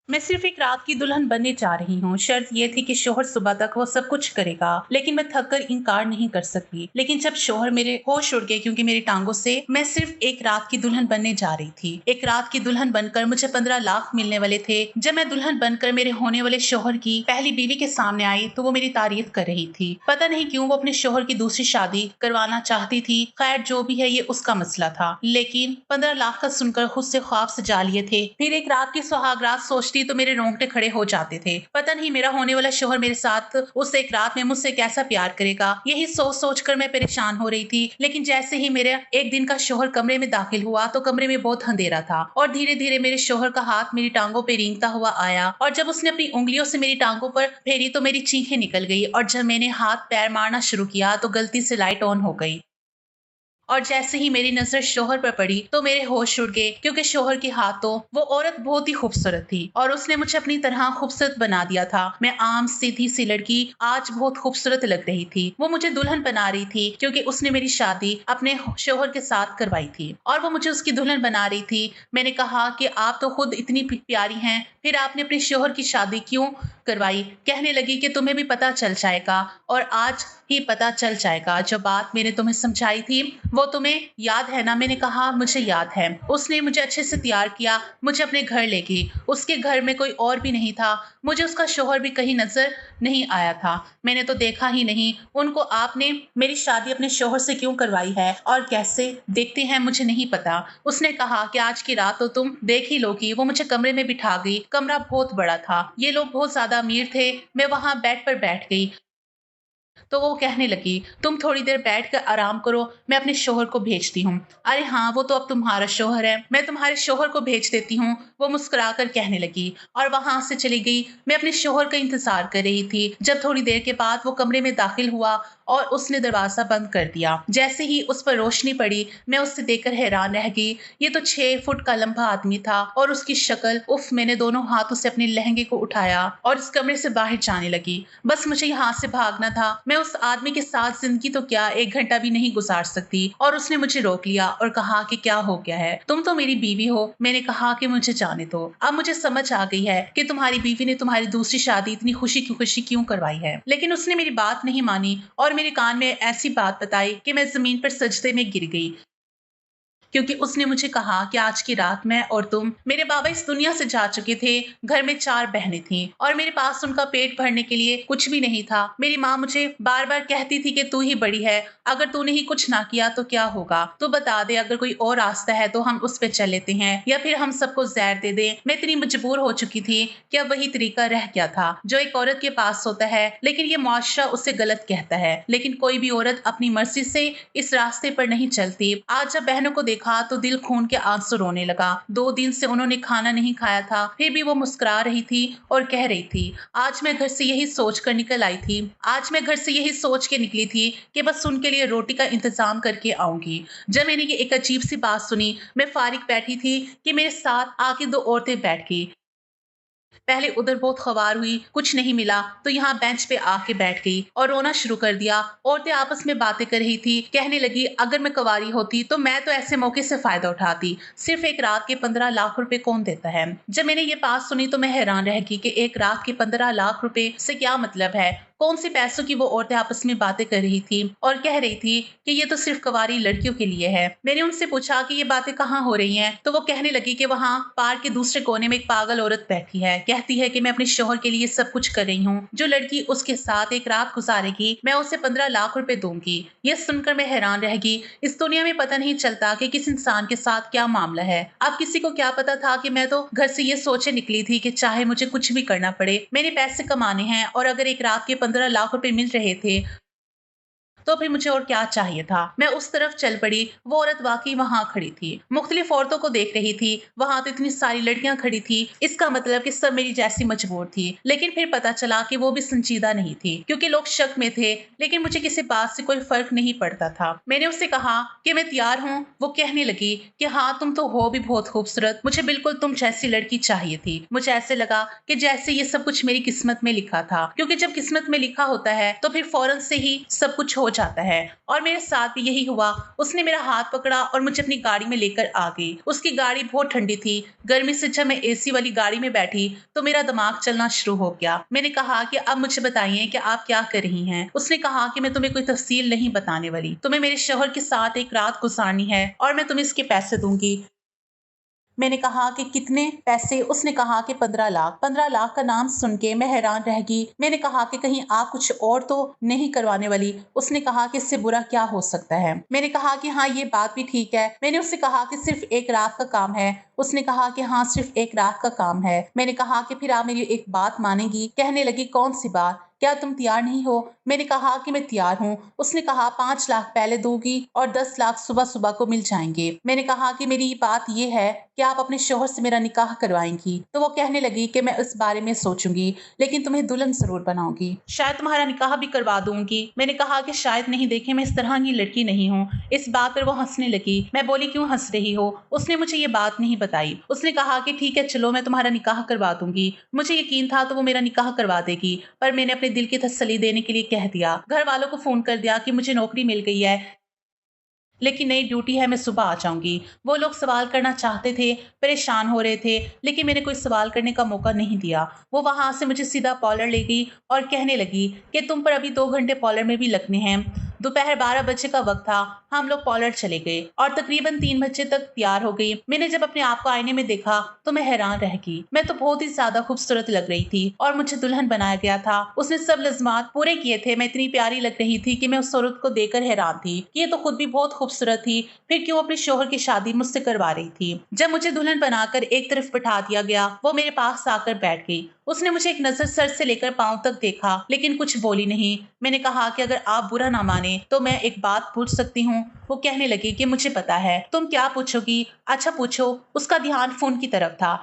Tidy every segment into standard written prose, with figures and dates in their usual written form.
मैं सिर्फ एक रात की दुल्हन बनने जा रही हूँ। शर्त ये थी कि शौहर सुबह तक वो सब कुछ करेगा, लेकिन मैं थक कर इनकार नहीं कर सकती। लेकिन जब शौहर मेरे होश उड़ गए क्योंकि मेरी टांगों से, मैं सिर्फ एक रात की दुल्हन बनने जा रही थी। एक रात की दुल्हन बनकर मुझे 15 लाख मिलने वाले थे। जब मैं दुल्हन बनकर मेरे होने वाले शौहर की पहली बीवी के सामने आई तो वो मेरी तारीफ कर रही थी। पता नहीं क्यों वो अपने शौहर की दूसरी शादी करवाना चाहती थी। खैर जो भी है ये उसका मसला था, लेकिन 15 लाख का सुनकर खुद से ख्वाब सजा लिए थे। फिर एक रात की सुहागरात सोचती तो मेरे रोंगटे खड़े हो जाते थे। पता नहीं मेरा होने वाला शौहर मेरे साथ उस एक रात में मुझसे कैसा प्यार करेगा, यही सोच सोच कर मैं परेशान हो रही थी। लेकिन जैसे ही मेरे एक दिन का शौहर कमरे में दाखिल हुआ तो कमरे में बहुत अंधेरा था और धीरे धीरे मेरे शौहर का हाथ मेरी टांगों पे रेंगता हुआ आया और जब उसने अपनी उंगलियों से मेरी टांगों पर फेरी तो मेरी चीखें निकल गई और जब मैंने हाथ पैर मारना शुरू किया तो गलती से लाइट ऑन हो गई और जैसे ही मेरी नजर शौहर पर पड़ी तो मेरे होश उड़ गए क्योंकि शौहर के हाथों वो औरत बहुत ही खूबसूरत थी और उसने मुझे अपनी तरह खूबसूरत बना दिया था। मैं आम सीधी सी लड़की आज बहुत खूबसूरत लग रही थी। वो मुझे दुल्हन बना रही थी क्योंकि उसने मेरी शादी अपने शौहर के साथ करवाई थी और वो मुझे उसकी दुल्हन बना रही थी। मैंने कहा कि आप तो खुद इतनी प्यारी हैं, फिर आपने अपने शौहर की शादी क्यों करवाई? कहने लगी कि तुम्हें भी पता चल जाएगा और आज ही पता चल जाएगा। जो बात मैंने तुम्हें समझाई थी वो तुम्हें याद है ना? मैंने कहा मुझे याद है। उसने मुझे अच्छे से तैयार किया, मुझे अपने घर ले गई। उसके घर में कोई और भी नहीं था। मुझे उसका शौहर भी कहीं नजर नहीं आया था। मैंने तो देखा ही नहीं उनको। आपने मेरी शादी अपने शौहर से क्यों करवाई है और कैसे देखते हैं मुझे नहीं पता। उसने कहा कि आज की रात तो तुम देख ही लोगी। वो मुझे कमरे में बिठा गई। कमरा बहुत बड़ा था। ये लोग बहुत ज्यादा अमीर थे। मैं वहां बेड पर बैठ गई तो वो कहने लगी, तुम थोड़ी देर बैठ कर आराम करो, मैं अपने शौहर को भेजती हूँ। अरे हाँ, वो तो अब तुम्हारा शौहर है, मैं तुम्हारे शौहर को भेज देती हूँ। वो मुस्कुरा कर कहने लगी और वहां से चली गई। मैं अपने शौहर का इंतजार कर रही थी। जब थोड़ी देर के बाद वो कमरे में दाखिल हुआ और उसने दरवाजा बंद कर दिया। जैसे ही उस पर रोशनी पड़ी मैं उससे देखकर हैरान रह गई। ये तो 6 फुट का लंबा आदमी था और उसकी शक्ल, उफ। मैंने दोनों हाथों से अपने लहंगे को उठाया और इस कमरे से बाहर जाने लगी। बस मुझे यहाँ से भागना था। मैं उस आदमी के साथ जिंदगी तो क्या 1 घंटा भी नहीं गुजार सकती। और उसने मुझे रोक लिया और कहा कि क्या हो गया है, तुम तो मेरी बीवी हो। मैंने कहा कि मुझे जाने दो। अब मुझे समझ आ गई है कि तुम्हारी बीवी ने तुम्हारी दूसरी शादी इतनी खुशी क्यों करवाई है। लेकिन उसने मेरी बात नहीं मानी और मेरे कान में ऐसी बात बताई कि मैं जमीन पर सजदे में गिर गई क्योंकि उसने मुझे कहा कि आज की रात मैं और तुम, मेरे बाबा इस दुनिया से जा चुके थे। घर में 4 बहनें थीं और मेरे पास उनका पेट भरने के लिए कुछ भी नहीं था। मेरी माँ मुझे बार बार कहती थी कि तू ही बड़ी है, अगर तूने ही कुछ ना किया तो क्या होगा। तो बता दे, अगर कोई और रास्ता है तो हम उस पे चल लेते हैं या फिर हम सबको जहर दे दें। मैं इतनी मजबूर हो चुकी थी कि अब वही तरीका रह गया था जो एक औरत के पास होता है, लेकिन ये मुआशरा उसे गलत कहता है। लेकिन कोई भी औरत अपनी मर्जी से इस रास्ते पर नहीं चलती। आज जब बहनों को देखा तो दिल खून के आंसू रोने लगा। 2 दिन से उन्होंने खाना नहीं खाया था, फिर भी वो मुस्कुरा रही थी और कह रही थी, आज मैं घर से यही सोच कर निकल आई थी। आज मैं घर से यही सोच के निकली थी कि बस उनके लिए रोटी का इंतजाम करके आऊंगी। जब मैंने ये एक अजीब सी बात सुनी, मैं फारिग बैठी थी कि मेरे साथ आके 2 औरतें बैठ गई। पहले उधर बहुत खवार हुई, कुछ नहीं मिला तो यहाँ बेंच पे आके बैठ गई और रोना शुरू कर दिया। औरतें आपस में बातें कर रही थी। कहने लगी, अगर मैं कुंवारी होती तो मैं तो ऐसे मौके से फायदा उठाती। सिर्फ एक रात के 15 लाख रुपए कौन देता है? जब मैंने ये बात सुनी तो मैं हैरान रह गई कि एक रात के 15 लाख रुपए से क्या मतलब है। कौन से पैसों की वो औरतें आपस में बातें कर रही थी और कह रही थी कि ये तो सिर्फ कुंवारी लड़कियों के लिए है। मैंने उनसे पूछा कि ये बातें कहाँ हो रही हैं, तो वो कहने लगी कि वहाँ पार्क के दूसरे कोने में एक पागल औरत बैठी है। कहती है कि मैं अपने शौहर के लिए सब कुछ कर रही हूँ। जो लड़की उसके साथ एक रात गुजारेगी मैं उसे 15 लाख रुपए दूंगी। ये सुनकर मैं हैरान रह गई। इस दुनिया में पता नहीं चलता कि किस इंसान के साथ क्या मामला है। अब किसी को क्या पता था कि मैं तो घर से ये सोचे निकली थी कि चाहे मुझे कुछ भी करना पड़े, मैंने पैसे कमाने हैं और अगर एक रात के 15 लाख रुपए मिल रहे थे तो फिर मुझे और क्या चाहिए था। मैं उस तरफ चल पड़ी। वो औरत वाकई वहां खड़ी थी, मुख्तलिफ औरतों को देख रही थी। वहां तो इतनी सारी लड़कियां खड़ी थी, इसका मतलब कि सब मेरी जैसी मजबूर थी। लेकिन फिर पता चला कि वो भी संजीदा नहीं थी क्योंकि लोग शक में थे। लेकिन मुझे किसी बात से कोई फर्क नहीं पड़ता था। मैंने उससे कहा कि मैं तैयार हूँ। वो कहने लगी कि हाँ, तुम तो हो भी बहुत खूबसूरत, मुझे बिल्कुल तुम जैसी लड़की चाहिए थी। मुझे ऐसे लगा कि जैसे ये सब कुछ मेरी किस्मत में लिखा था, क्योंकि जब किस्मत में लिखा होता है तो फिर फौरन से ही सब कुछ हो जाता है। और मेरे साथ भी यही हुआ। उसने मेरा हाथ पकड़ा और मुझे अपनी गाड़ी में लेकर आ गई। उसकी गाड़ी बहुत ठंडी थी। गर्मी से जब मैं एसी वाली गाड़ी में बैठी तो मेरा दिमाग चलना शुरू हो गया। मैंने कहा कि अब मुझे बताइए कि आप क्या कर रही हैं। उसने कहा कि मैं तुम्हें कोई तफसील नहीं बताने वाली, तुम्हें मेरे शौहर के साथ एक रात गुजारनी है और मैं तुम्हें इसके पैसे दूंगी। मैंने कहा कि कितने पैसे? उसने कहा कि 15 लाख। 15 लाख का नाम सुन के मैं हैरान रह गई। मैंने कहा कि कहीं आप कुछ और तो नहीं करवाने वाली? उसने कहा कि इससे बुरा क्या हो सकता है। मैंने कहा कि हाँ, ये बात भी ठीक है। मैंने उससे कहा कि सिर्फ एक रात का काम है। उसने कहा कि हाँ, सिर्फ एक रात का काम है। मैंने कहा कि फिर आप मेरी एक बात मानेंगी? कहने लगी, कौन सी बात? क्या तुम तैयार नहीं हो? मैंने कहा कि मैं तैयार हूँ। उसने कहा 5 लाख पहले दोगी और 10 लाख सुबह सुबह को मिल जाएंगे। मैंने कहा कि मेरी बात ये है कि आप अपने शौहर से मेरा निकाह करवाएंगी। तो वो कहने लगी कि मैं इस बारे में सोचूंगी, लेकिन तुम्हें दुल्हन जरूर बनाऊंगी, शायद तुम्हारा निकाह भी करवा दूंगी। मैंने कहा कि शायद नहीं, देखे मैं इस तरह की लड़की नहीं हूँ। इस बात पर वो हंसने लगी। मैं बोली, क्यों हंस रही हो? उसने मुझे ये बात नहीं बताई। उसने कहा कि ठीक है, चलो मैं तुम्हारा निकाह करवा दूंगी। मुझे यकीन था तो वो मेरा निकाह करवा देगी, पर मैंने अपने दिल की तसल्ली देने के लिए कह दिया, घर वालों को फोन कर दिया कि मुझे नौकरी मिल गई है, लेकिन नई ड्यूटी है, मैं सुबह आ जाऊंगी। वो लोग सवाल करना चाहते थे, परेशान हो रहे थे, लेकिन मैंने कोई सवाल करने का मौका नहीं दिया। वो वहां से मुझे सीधा पार्लर ले गई और कहने लगी कि तुम पर अभी 2 घंटे पार्लर में भी लगने हैं। दोपहर 12 बजे का वक्त था। हम लोग पार्लर चले गए और तकरीबन 3 बजे तक तैयार हो गई। मैंने जब अपने आप को आईने में देखा तो मैं हैरान रह गई। मैं तो बहुत ही ज्यादा खूबसूरत लग रही थी और मुझे दुल्हन बनाया गया था। उसने सब लज़्मात पूरे किए थे। मैं इतनी प्यारी लग रही थी कि मैं उस औरत को देखकर हैरान थी कि ये तो खुद भी बहुत खूबसूरत थी, फिर क्यों अपने शौहर की शादी मुझसे करवा रही थी। जब मुझे दुल्हन बनाकर एक तरफ बैठा दिया गया, वो मेरे पास आकर बैठ गई। उसने मुझे एक नजर सर से लेकर पांव तक देखा, लेकिन कुछ बोली नहीं। मैंने कहा कि अगर आप बुरा ना माने तो मैं एक बात पूछ सकती हूँ? वो कहने लगी कि मुझे पता है। तुम क्या पूछोगी? अच्छा पूछो। उसका ध्यान फोन की तरफ था।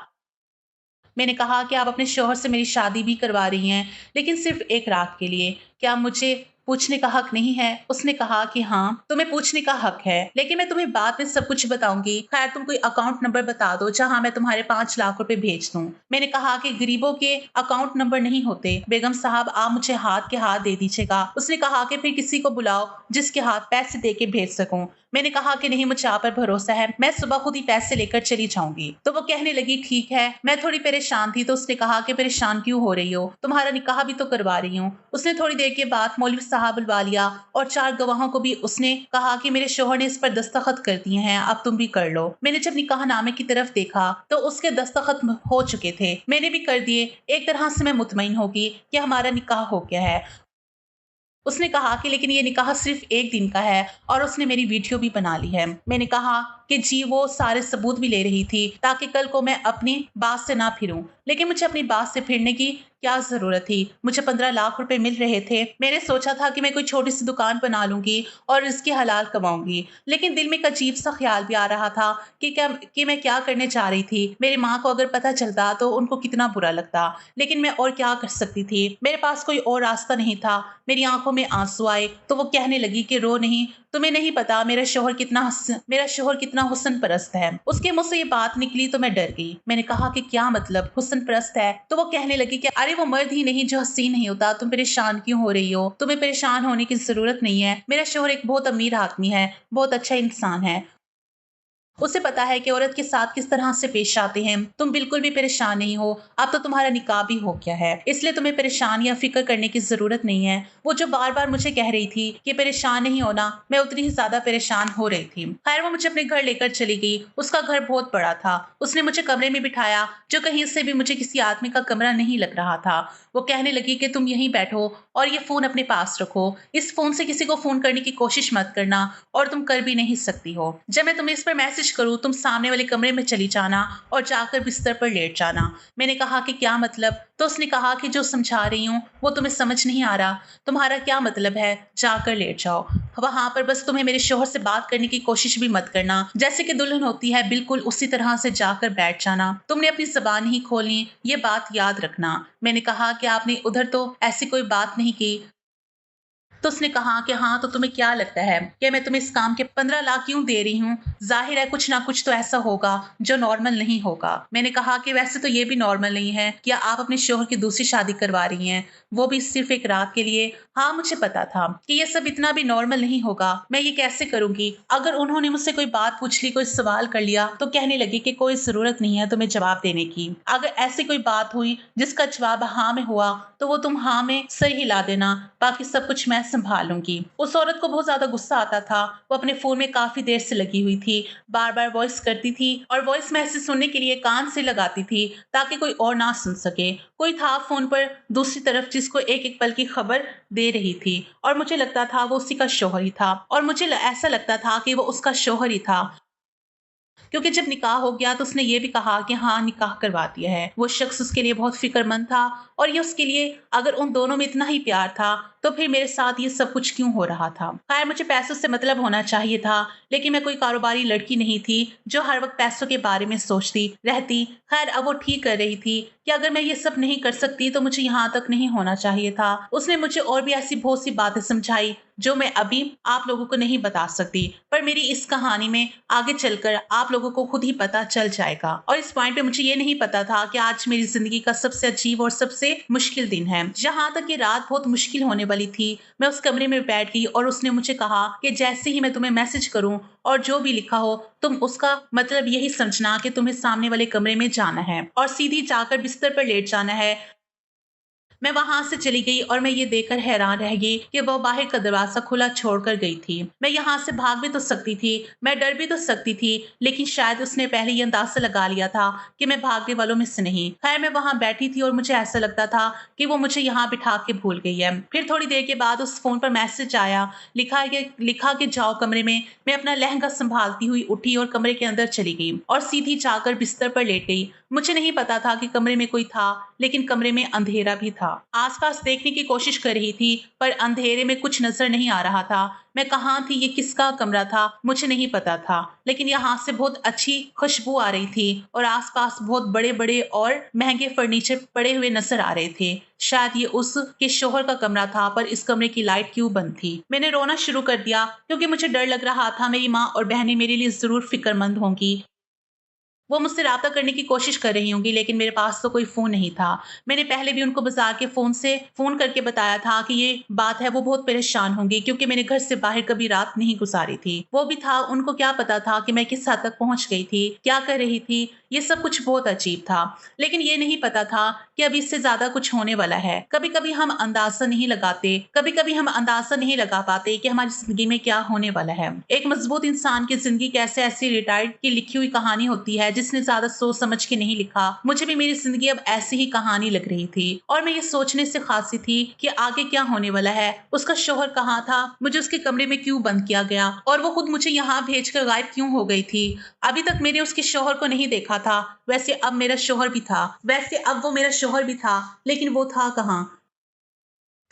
मैंने कहा कि आप अपने शौहर से मेरी शादी भी करवा रही हैं, लेकिन सिर्फ एक रात के लिए। क्या मुझे पूछने का हक नहीं है? उसने कहा कि हाँ, तुम्हें पूछने का हक है, लेकिन मैं तुम्हें बाद में सब कुछ बताऊंगी। खैर, तुम कोई अकाउंट नंबर बता दो जहां मैं तुम्हारे 5 लाख रुपए भेज दूं। मैंने कहा कि गरीबों के अकाउंट नंबर नहीं होते। बेगम साहब, आप मुझे हाथ के हाथ दे दीजिएगा। उसने कहा कि फिर किसी को बुलाओ जिसके हाथ पैसे दे के भेज सकूं। मैंने कहा कि नहीं, मुझे आप पर भरोसा है, मैं सुबह खुद ही पैसे लेकर चली जाऊंगी। तो वो कहने लगी, ठीक है। मैं थोड़ी परेशान थी तो उसने कहा कि परेशान क्यों हो रही हो, तुम्हारा निकाह भी तो करवा रही हूँ। उसने थोड़ी देर के बाद मौलवी साहब बुलवा लिया और 4 गवाहों को भी उसने कहा कि मेरे शौहर ने इस पर दस्तखत कर दिए हैं, अब तुम भी कर लो। मैंने जब निकाह नामे की तरफ देखा तो उसके दस्तखत हो चुके थे, मैंने भी कर दिए। एक तरह से मैं मुतमईन होगी कि हमारा निकाह हो गया है। उसने कहा कि लेकिन ये निकाह सिर्फ एक दिन का है और उसने मेरी वीडियो भी बना ली है। मैंने कहा कि जी, वो सारे सबूत भी ले रही थी ताकि कल को मैं अपनी बात से ना फिरूं, लेकिन मुझे अपनी बात से फिरने की क्या जरूरत थी? मुझे 15 लाख रुपए मिल रहे थे। मैंने सोचा था कि मैं कोई छोटी सी दुकान बना लूंगी और इसकी हलाल कमाऊंगी, लेकिन दिल में एक अजीब सा ख्याल भी आ रहा था कि मैं क्या करने जा रही थी। मेरी माँ को अगर पता चलता तो उनको कितना बुरा लगता, लेकिन मैं और क्या कर सकती थी? मेरे पास कोई और रास्ता नहीं था। मेरी आंखों में आंसू आए तो वो कहने लगी कि रो नहीं, तुम्हें नहीं पता मेरा शोहर कितना हुस्न परस्त है। उसके मुंह से ये बात निकली तो मैं डर गई। मैंने कहा कि क्या मतलब हुस्न परस्त है? तो वो कहने लगी कि अरे, वो मर्द ही नहीं जो हसीन नहीं होता, तुम परेशान क्यों हो रही हो? तुम्हें परेशान होने की जरूरत नहीं है। मेरा शोहर एक बहुत अमीर आदमी है, बहुत अच्छा इंसान है। उसे पता है कि औरत के साथ किस तरह से पेश आते हैं। तुम बिल्कुल भी परेशान नहीं हो। अब तो तुम्हारा निकाह भी हो गया है, इसलिए तुम्हें परेशान या फिक्र करने की जरूरत नहीं है। वो जो बार बार मुझे कह रही थी कि परेशान नहीं होना, मैं उतनी ही ज्यादा परेशान हो रही थी। खैर, वो मुझे अपने घर लेकर चली गई। उसका घर बहुत बड़ा था। उसने मुझे कमरे में बिठाया जो कहीं से भी मुझे किसी आदमी का कमरा नहीं लग रहा था। वो कहने लगी कि तुम यहीं बैठो और ये फोन अपने पास रखो। इस फोन से किसी को फोन करने की कोशिश मत करना और तुम कर भी नहीं सकती हो। जब मैं तुम्हें इस पर मैसेज करूं, तुम सामने वाले कमरे में चली जाना और जाकर बिस्तर पर लेट जाना। मैंने कहा कि क्या मतलब? तो उसने कहा कि जो समझा रही हूँ वो तुम्हें समझ नहीं आ रहा। तुम्हारा क्या मतलब है? जाकर लेट जाओ वहां पर। बस तुम्हें मेरे शोहर से बात करने की कोशिश भी मत करना। जैसे कि दुल्हन होती है बिल्कुल उसी तरह से जाकर बैठ जाना। तुमने अपनी जबान नहीं खोलनी, ये बात याद रखना। मैंने कहा कि आपने उधर तो ऐसी कोई बात नहीं की। तो उसने कहा कि हाँ, तो तुम्हें क्या लगता है कि मैं तुम्हें इस काम के 15 लाख क्यों दे रही हूँ? जाहिर है कुछ ना कुछ तो ऐसा होगा जो नॉर्मल नहीं होगा। मैंने कहा कि वैसे तो ये भी नॉर्मल नहीं है कि आप अपने शोहर की दूसरी शादी करवा रही हैं, वो भी सिर्फ एक रात के लिए। हाँ, मुझे पता था कि ये सब इतना भी नॉर्मल नहीं होगा। मैं ये कैसे करूंगी? अगर उन्होंने मुझसे कोई बात पूछ ली, कोई सवाल कर लिया, तो कहने लगी कि कोई जरूरत नहीं है तुम्हें जवाब देने की। अगर ऐसी कोई बात हुई जिसका जवाब हाँ में हुआ, तो वो तुम हाँ में सर हिला देना, बाकी सब कुछ मैं संभाल लूंगी। उस औरत को बहुत ज्यादा गुस्सा आता था। वो अपने फोन में काफी देर से लगी हुई थी, बार बार वॉइस करती थी और वॉइस मैसेज सुनने के लिए कान से लगाती थी ताकि कोई और ना सुन सके। कोई था फोन पर दूसरी तरफ जिसको एक एक पल की खबर दे रही थी, और मुझे लगता था वो उसी का शौहर ही था, और मुझे ऐसा लगता था कि वो उसका शौहर ही था, क्योंकि जब निकाह हो गया तो उसने ये भी कहा कि हाँ, निकाह करवा दिया है। वो शख्स उसके लिए बहुत फिक्रमंद था, और ये उसके लिए, अगर उन दोनों में इतना ही प्यार था तो फिर मेरे साथ ये सब कुछ क्यों हो रहा था? खैर, मुझे पैसों से मतलब होना चाहिए था, लेकिन मैं कोई कारोबारी लड़की नहीं थी जो हर वक्त पैसों के बारे में सोचती रहती। खैर, अब वो ठीक कर रही थी कि अगर मैं ये सब नहीं कर सकती तो मुझे यहाँ तक नहीं होना चाहिए था। उसने मुझे और भी ऐसी बहुत सी बातें समझाई जो मैं अभी आप लोगों को नहीं बता सकती, पर मेरी इस कहानी में आगे चलकर आप लोगों को खुद ही पता चल जाएगा। और इस पॉइंट पे मुझे ये नहीं पता था कि आज मेरी जिंदगी का सबसे अजीब और सबसे मुश्किल दिन है। जहां तक ये रात बहुत मुश्किल होने वाली थी, मैं उस कमरे में बैठ गई और उसने मुझे कहा कि जैसे ही मैं तुम्हें मैसेज करूं और जो भी लिखा हो, तुम उसका मतलब यही समझना कि तुम्हें सामने वाले कमरे में जाना है और सीधी जाकर बिस्तर पर लेट जाना है। मैं वहां से चली गई और मैं ये देखकर हैरान रह गई कि वह बाहर का दरवाजा खुला छोड़कर गई थी। मैं यहाँ से भाग भी तो सकती थी, मैं डर भी तो सकती थी, लेकिन शायद उसने पहले ये अंदाजा लगा लिया था कि मैं भागने वालों में से नहीं। खैर, मैं वहां बैठी थी और मुझे ऐसा लगता था कि वो मुझे यहाँ बिठा के भूल गई है। फिर थोड़ी देर के बाद उस फोन पर मैसेज आया, लिखा कि जाओ कमरे में। मैं अपना लहंगा संभालती हुई उठी और कमरे के अंदर चली गई और सीधी जाकर बिस्तर पर लेट गई। मुझे नहीं पता था कि कमरे में कोई था, लेकिन कमरे में अंधेरा भी था। आसपास देखने की कोशिश कर रही थी, पर अंधेरे में कुछ नजर नहीं आ रहा था। मैं कहाँ थी, ये किसका कमरा था, मुझे नहीं पता था, लेकिन यहाँ से बहुत अच्छी खुशबू आ रही थी और आसपास बहुत बड़े बड़े और महंगे फर्नीचर पड़े हुए नजर आ रहे थे। शायद ये उसके शोहर का कमरा था, पर इस कमरे की लाइट क्यों बंद थी? मैंने रोना शुरू कर दिया, क्योंकि मुझे डर लग रहा था मेरी माँ और बहनें मेरे लिए जरूर फिक्रमंद होंगी। वो मुझसे राब्ता करने की कोशिश कर रही होंगी, लेकिन मेरे पास तो कोई फ़ोन नहीं था। मैंने पहले भी उनको बाज़ार के फ़ोन करके बताया था कि ये बात है, वो बहुत परेशान होंगी क्योंकि मैंने घर से बाहर कभी रात नहीं गुज़ारी थी। वो भी था, उनको क्या पता था कि मैं किस हद तक पहुँच गई थी, क्या कर रही थी, ये सब कुछ बहुत अजीब था। लेकिन ये नहीं पता था कि अब इससे ज़्यादा कुछ होने वाला है। कभी-कभी हम अंदाज़ा नहीं लगाते, कभी-कभी हम अंदाज़ा नहीं लगा पाते कि हमारी ज़िंदगी में क्या होने वाला है। एक मज़बूत इंसान की ज़िंदगी कैसे ऐसी रिटायर्ड की लिखी हुई कहानी होती है जिसने ज़्यादा सोच समझ के नहीं लिखा। मुझे भी मेरी ज़िंदगी अब ऐसी ही कहानी लग रही थी और मैं ये सोचने से खासी थी कि आगे क्या होने वाला है। उसका शौहर कहाँ था? मुझे उसके कमरे में क्यों बंद किया गया? और वो खुद मुझे यहाँ भेजकर गायब क्यों हो गई थी? अभी तक मैंने उसके शौहर को नहीं देखा था। वैसे अब वो मेरा शौहर भी था, लेकिन वो था कहाँ?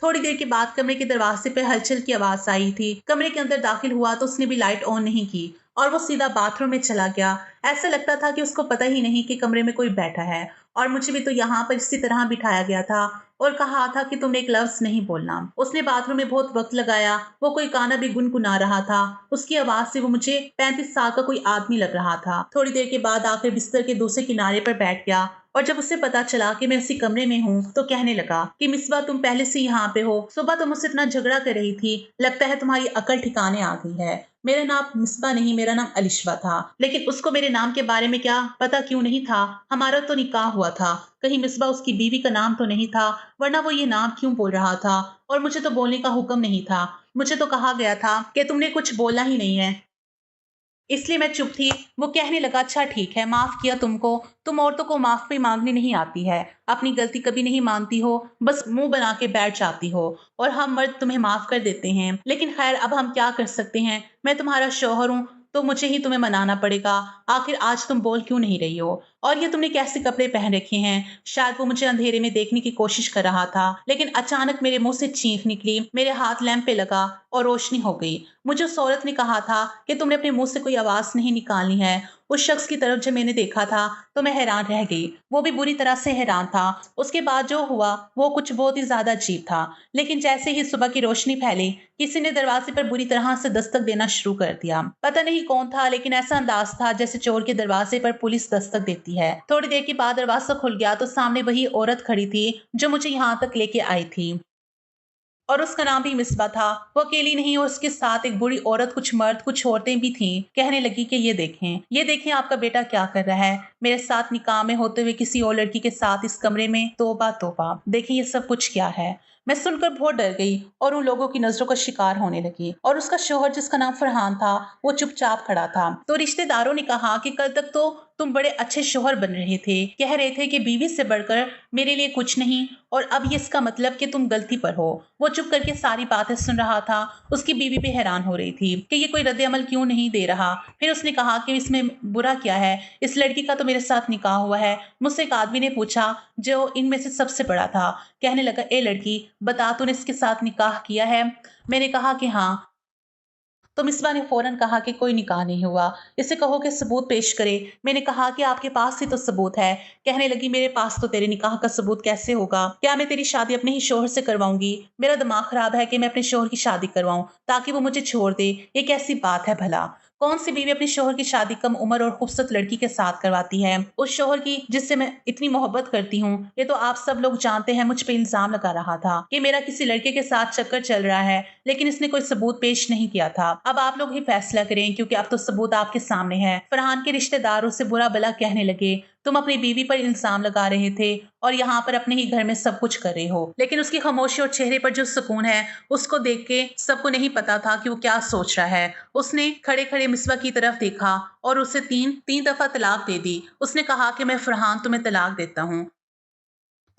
थोड़ी देर के बाद कमरे के दरवाजे पे हलचल की आवाज आई थी। कमरे के अंदर दाखिल हुआ तो उसने भी लाइट ऑन नहीं की और वो सीधा बाथरूम में चला गया। ऐसा लगता था कि उसको पता ही नहीं कि कमरे में कोई बैठा है, और मुझे भी तो यहाँ पर इसी तरह बिठाया गया था और कहा था कि तुमने एक लफ्ज नहीं बोलना। उसने बाथरूम में बहुत वक्त लगाया। वो कोई गाना भी गुनगुना रहा था। उसकी आवाज से वो मुझे 35 साल का कोई आदमी लग रहा था। थोड़ी देर के बाद आकर बिस्तर के दूसरे किनारे पर बैठ गया, और जब उसे पता चला कि मैं उसी कमरे में हूँ तो कहने लगा कि मिसबा, तुम पहले से यहाँ पे हो। सुबह तुम मुझसे इतना झगड़ा कर रही थी, लगता है तुम्हारी अकल ठिकाने आ गई है। मेरा नाम मिसबा नहीं, मेरा नाम अलिशवा था। लेकिन उसको मेरे नाम के बारे में क्या पता क्यों नहीं था? हमारा तो निकाह हुआ था। कहीं मिसबा उसकी बीवी का नाम तो नहीं था? वरना वो ये नाम क्यों बोल रहा था? और मुझे तो बोलने का हुक्म नहीं था। मुझे तो कहा गया था कि तुमने कुछ बोला ही नहीं है, इसलिए मैं चुप थी। वो कहने लगा, अच्छा ठीक है, माफ किया तुमको। तुम औरतों को माफी मांगनी नहीं आती है, अपनी गलती कभी नहीं मानती हो, बस मुंह बना के बैठ जाती हो, और हम मर्द तुम्हें माफ कर देते हैं। लेकिन खैर, अब हम क्या कर सकते हैं? मैं तुम्हारा शौहर हूँ तो मुझे ही तुम्हें मनाना पड़ेगा। आखिर आज तुम बोल क्यों नहीं रही हो? और ये तुमने कैसे कपड़े पहन रखे हैं? शायद वो मुझे अंधेरे में देखने की कोशिश कर रहा था, लेकिन अचानक मेरे मुंह से चीख निकली, मेरे हाथ लैंप पे लगा और रोशनी हो गई। मुझे उस औरत ने कहा था कि तुमने अपने मुंह से कोई आवाज नहीं निकालनी है। उस शख्स की तरफ जब मैंने देखा था तो मैं हैरान रह गई। वो भी बुरी तरह से हैरान था। उसके बाद जो हुआ वो कुछ बहुत ही ज्यादा अजीब था। लेकिन जैसे ही सुबह की रोशनी फैली, किसी ने दरवाजे पर बुरी तरह से दस्तक देना शुरू कर दिया। पता नहीं कौन था, लेकिन ऐसा अंदाज था जैसे चोर के दरवाजे पर पुलिस दस्तक देती है। थोड़ी देर के बाद दरवाजा खुल गया तो सामने वही औरत खड़ी थी जो मुझे यहाँ तक लेके आई थी, और उसका नाम भी मिसबा था। वो अकेली नहीं, और उसके साथ एक बूढ़ी औरत, कुछ मर्द, कुछ औरतें भी थीं। कहने लगी कि ये देखें आपका बेटा क्या कर रहा है, मेरे साथ निकाह में होते हुए किसी और लड़की के साथ इस कमरे में। तौबा तौबा, देखिए ये सब कुछ क्या है। मैं सुनकर बहुत डर गई और उन लोगों की नजरों का शिकार होने लगी। और उसका शौहर, जिसका नाम फरहान था, वो चुपचाप खड़ा था। तो रिश्तेदारों ने कहा कि कल तक तो तुम बड़े अच्छे शौहर बन रहे थे, कह रहे थे कि बीवी से बढ़कर मेरे लिए कुछ नहीं, और अब ये इसका मतलब कि तुम गलती पर हो। वो चुप करके सारी बातें सुन रहा था। उसकी बीवी भी हैरान हो रही थी कि ये कोई रद्द अमल क्यों नहीं दे रहा। फिर उसने कहा कि इसमें बुरा क्या है, इस लड़की का तो मेरे साथ निकाह हुआ है। मुझसे एक आदमी ने पूछा जो इनमें से सबसे बड़ा था। कहने लगा, ए लड़की, बता तूने इसके साथ निकाह किया है? मैंने कहा कि हाँ। तो मिसबा ने फौरन कहा कि कोई निकाह नहीं हुआ, इसे कहो कि सबूत पेश करे। मैंने कहा कि आपके पास ही तो सबूत है। कहने लगी, मेरे पास तो तेरे निकाह का सबूत कैसे होगा? क्या मैं तेरी शादी अपने ही शोहर से करवाऊंगी? मेरा दिमाग खराब है कि मैं अपने शोहर की शादी करवाऊं ताकि वो मुझे छोड़ दे। ये कैसी बात है भला? कौन सी बीवी अपने शोहर की शादी कम उम्र और खूबसूरत लड़की के साथ करवाती है, उस शोहर की जिससे मैं इतनी मोहब्बत करती हूँ? ये तो आप सब लोग जानते हैं। मुझ पे इल्जाम लगा रहा था कि मेरा किसी लड़के के साथ चक्कर चल रहा है, लेकिन इसने कोई सबूत पेश नहीं किया था। अब आप लोग ही फैसला करें, क्योंकि अब तो सबूत आपके सामने है। फरहान के रिश्तेदार उसे बुरा भला कहने लगे, तुम अपनी बीवी पर इल्जाम लगा रहे थे और यहाँ पर अपने ही घर में सब कुछ कर रहे हो। लेकिन उसकी खामोशी और चेहरे पर जो सुकून है, उसको देख के सबको नहीं पता था कि वो क्या सोच रहा है। उसने खड़े खड़े मिसबा की तरफ देखा और उसे तीन तीन दफा तलाक दे दी। उसने कहा कि मैं फरहान तुम्हें तलाक देता हूँ,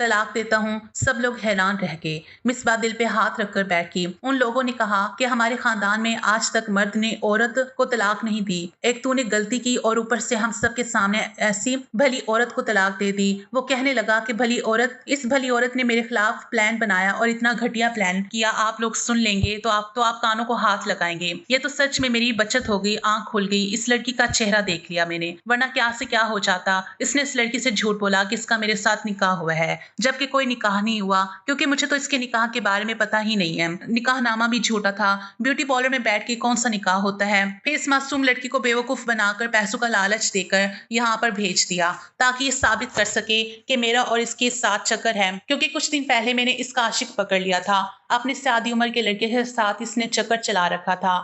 तलाक देता हूँ। सब लोग हैरान रह गए। मिसबा दिल पे हाथ रखकर बैठ गई। उन लोगों ने कहा कि हमारे खानदान में आज तक मर्द ने औरत को तलाक नहीं दी। एक तूने गलती की और ऊपर से हम सब के सामने ऐसी भली औरत को तलाक दे दी। वो कहने लगा कि इस भली औरत ने मेरे खिलाफ प्लान बनाया और इतना घटिया प्लान किया, आप लोग सुन लेंगे तो आप कानों को हाथ लगाएंगे। ये तो सच में मेरी बचत हो गई, आंख खुल गई। इस लड़की का चेहरा देख लिया मैंने, वरना क्या से क्या हो जाता। इसने इस लड़की से झूठ बोला कि इसका मेरे साथ निकाह हुआ है, जबकि कोई निकाह नहीं हुआ, क्योंकि मुझे तो इसके निकाह के बारे में पता ही नहीं है। निकाह नामा भी झूठा था। ब्यूटी पार्लर में बैठ के कौन सा निकाह होता है? फिर इस मासूम लड़की को बेवकूफ बनाकर पैसों का लालच देकर यहाँ पर भेज दिया ताकि ये साबित कर सके कि मेरा और इसके साथ चक्कर है, क्योंकि कुछ दिन पहले मैंने इसका आशिक पकड़ लिया था। अपने से आधी उम्र के लड़के के साथ इसने चक्कर चला रखा था,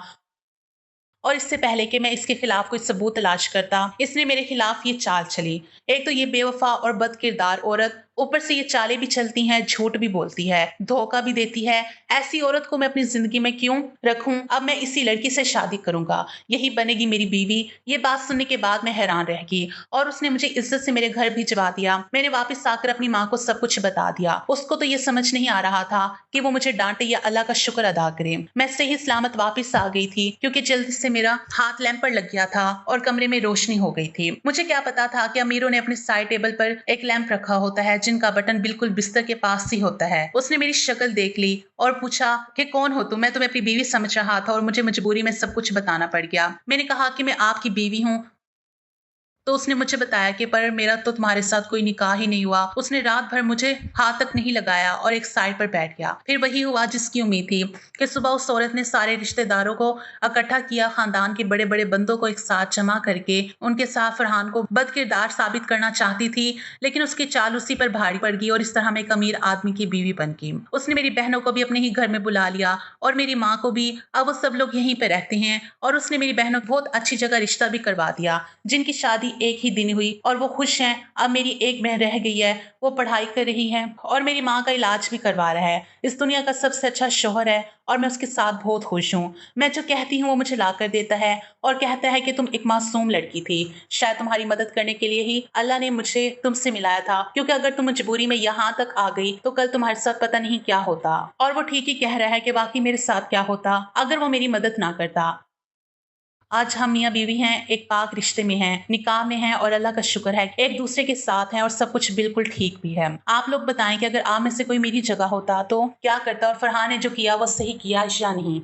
और इससे पहले कि मैं इसके खिलाफ कोई सबूत तलाश करता, इसने मेरे खिलाफ ये चाल चली। एक तो ये बेवफा और बदकिरदार औरत, ऊपर से ये चालें भी चलती हैं, झूठ भी बोलती है, धोखा भी देती है। ऐसी औरत को मैं अपनी जिंदगी में क्यों रखूं? अब मैं इसी लड़की से शादी करूंगा, यही बनेगी मेरी बीवी। ये बात सुनने के बाद मैं हैरान रह गई, और उसने मुझे इज्जत से मेरे घर भिजवा दिया। मैंने वापस आकर अपनी माँ को सब कुछ बता दिया। उसको तो ये समझ नहीं आ रहा था कि वो मुझे डांटे या अल्लाह का शुक्र अदा करे। मैं सही सलामत वापस आ गई थी, क्योंकि जल्दी से मेरा हाथ लैंप पर लग गया था और कमरे में रोशनी हो गई थी। मुझे क्या पता था कि अमीरों ने अपने साइड टेबल पर एक लैंप रखा होता है जिनका बटन बिल्कुल बिस्तर के पास ही होता है। उसने मेरी शक्ल देख ली और पूछा कि कौन हो तुम? मैं तुम्हें अपनी बीवी समझ रहा था और मुझे मजबूरी में सब कुछ बताना पड़ गया। मैंने कहा कि मैं आपकी बीवी हूँ। तो उसने मुझे बताया कि पर मेरा तो तुम्हारे साथ कोई निकाह ही नहीं हुआ। उसने रात भर मुझे हाथ तक नहीं लगाया और एक साइड पर बैठ गया। फिर वही हुआ जिसकी उम्मीद थी कि सुबह उस औरत ने सारे रिश्तेदारों को इकट्ठा किया, खानदान के बड़े बड़े बंदों को एक साथ जमा करके उनके साथ फरहान को बदकिरदार साबित करना चाहती थी, लेकिन उसकी चाल उसी पर भारी पड़ गई और इस तरह मैं एक अमीर आदमी की बीवी बन गई। उसने मेरी बहनों को भी अपने ही घर में बुला लिया और मेरी माँ को भी। अब वो सब लोग यहीं पे रहते हैं, और उसने मेरी बहनों को बहुत अच्छी जगह रिश्ता भी करवा दिया, जिनकी शादी एक ही दिन हुई और वो खुश हैं। अब मेरी एक बहन रह गई है, वो पढ़ाई कर रही है और मेरी माँ का इलाज भी करवा रहा है। इस दुनिया का सबसे अच्छा शौहर है और मैं उसके साथ बहुत खुश हूँ। मैं जो कहती हूँ वो मुझे ला कर देता है और कहता है कि तुम एक मासूम लड़की थी, शायद तुम्हारी मदद करने के लिए ही अल्लाह ने मुझे तुमसे मिलाया था, क्योंकि अगर तुम मजबूरी में यहाँ तक आ गई तो कल तुम्हारे साथ पता नहीं क्या होता। और वो ठीक ही कह रहा है कि बाकी मेरे साथ क्या होता अगर वो मेरी मदद ना करता। आज हम मियाँ बीवी हैं, एक पाक रिश्ते में हैं, निकाह में हैं और अल्लाह का शुक्र है एक दूसरे के साथ हैं और सब कुछ बिल्कुल ठीक भी है। आप लोग बताएं कि अगर आप में से कोई मेरी जगह होता तो क्या करता और फरहान ने जो किया वो सही किया या नहीं।